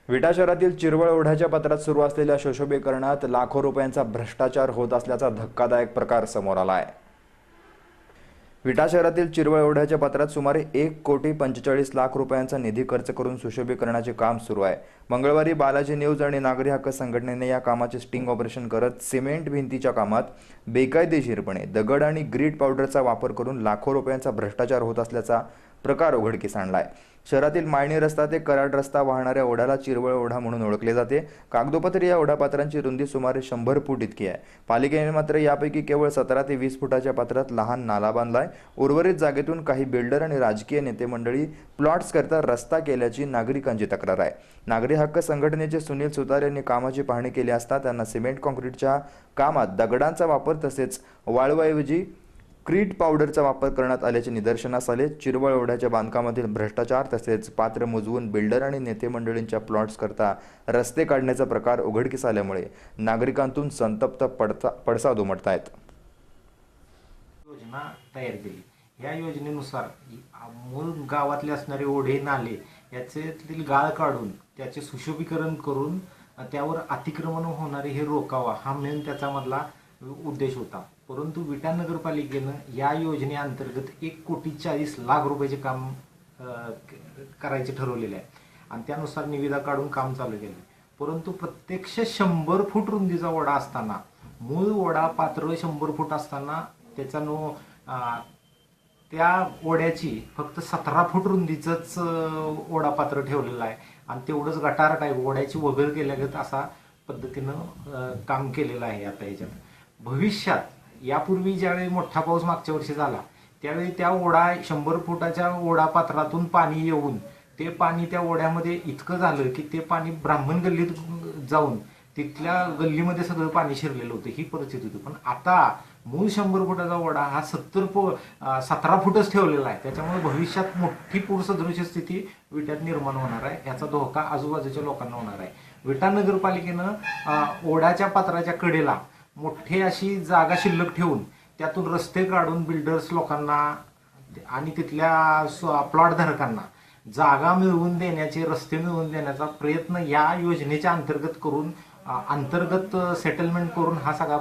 विटा शहरातील चिरवळ ओढ्याच्या पात्रात सुरू असलेल्या शोषोभीकरणात लाखो रुपयांचा भ्रष्टाचार होत असल्याचा धक्कादायक प्रकार समोर आला आहे। विटा शहरातील चिरवळ ओढ्याच्या पात्रात सुमारे 1,45,00,00,000 रुपयांचा निधी खर्च करून सुशोभीकरणाचे काम सुरू आहे। मंगळवारी बालाजी न्यूज आणि नागरी हक्क संघटनेने या कामाचे स्टिंग ऑपरेशन करत सिमेंट भिंतीच्या कामात बेकायदेशीरपणे दगड आणि ग्रीट पावडरचा वापर करून लाखो रुपयांचा भ्रष्टाचार होत असल्याचा प्रकार उघडकीस आणलाय। शहरातील मायणी रस्ता ते कराड रस्ता वाहणाऱ्या ओढ्याला चिरवळ ओढा म्हणून ओळखले जाते। कागदोपत्री या ओढ्यापात्रांची रुंदी सुमारे 100 फूट इतकी आहे। पालिकेने मात्र यापैकी केवळ 17 ते 20 फुटाच्या पात्रात लहान नाला बांधलाय। उर्वरित जागेतून काही बिल्डर आणि राजकीय नेते मंडळी प्लॉट्स करता रस्ता केल्याची नागरिकांची तक्रार आहे। नागरी हक्क संघटनेचे सुनील सुतार यांनी कामाची पाहणी केली असता त्यांना सिमेंट काँक्रीटच्या कामात दगडांचा वापर तसेच वाळूऐवजी क्रीट पावडरचा वापर करण्यात आल्याचे निदर्शनास आले। चिरवळ ओढ्याच्या बांधकामातील भ्रष्टाचार तसेच पात्र मुजवून बिल्डर आणि नेते मंडळींच्या प्लॉट्स करता रस्ते काढण्याचा प्रकार उघडकीस आल्यामुळे नागरिकांतून संतप्त पडसाद उमटतायत। योजना तयार केली। या योजनेनुसार मूळ गावातले असणारे ओढे नाले याच्यातील गाळ काढून त्याचे सुशोभीकरण करून त्यावर अतिक्रमण होणारे हे रोखावा हा मेन त्याचा मधला उद्देश होता। परंतु विटा नगरपालिकेनं या योजनेअंतर्गत 1,40,00,00,000 रुपयाचे काम करायचे ठरवलेले आहे आणि त्यानुसार निविदा काढून काम चालू केले। परंतु प्रत्यक्ष 100 फूट रुंदीचा ओढा असताना मूळ ओढा पात्र 100 फूट असताना त्या ओढ्याची फक्त 17 फूट रुंदीचंच ओढा पात्र ठेवलेला आहे आणि तेवढंच गटार टाईप ओढ्याची वगैरे केल्यागत असा पद्धतीनं काम केलेलं आहे। आता ह्याच्यात भविष्यात यापूर्वी ज्यावेळी मोठा पाऊस मागच्या वर्षी झाला त्यावेळी त्या ओढा 100 फुटाच्या ओढा पात्रातून पाणी येऊन ते पाणी त्या ओढ्यामध्ये इतकं झालं की ते पाणी ब्राह्मण गल्लीत जाऊन तिथल्या गल्लीमध्ये सगळं पाणी शिरलेलं होतं, ही परिस्थिती होती। पण आता मूळ 100 फुटाचा ओढा हा 17 फुटच ठेवलेला आहे। त्याच्यामुळे भविष्यात मोठी पूरसदृश स्थिती विट्यात निर्माण होणार आहे, याचा धोका आजूबाजूच्या लोकांना होणार आहे। विटा नगरपालिकेनं ओढ्याच्या पात्राच्या कडेला मोठी अशी जागा शिल्लक ठेवून त्यातून रस्ते काढून बिल्डर्स लोकांना आणि तिथल्या प्लॉट धारकांना जागा मिळवून देण्याचे रस्ते मिळवून देण्याचा प्रयत्न या योजनेच्या अंतर्गत करून अंतर्गत सेटलमेंट करून हा सगळा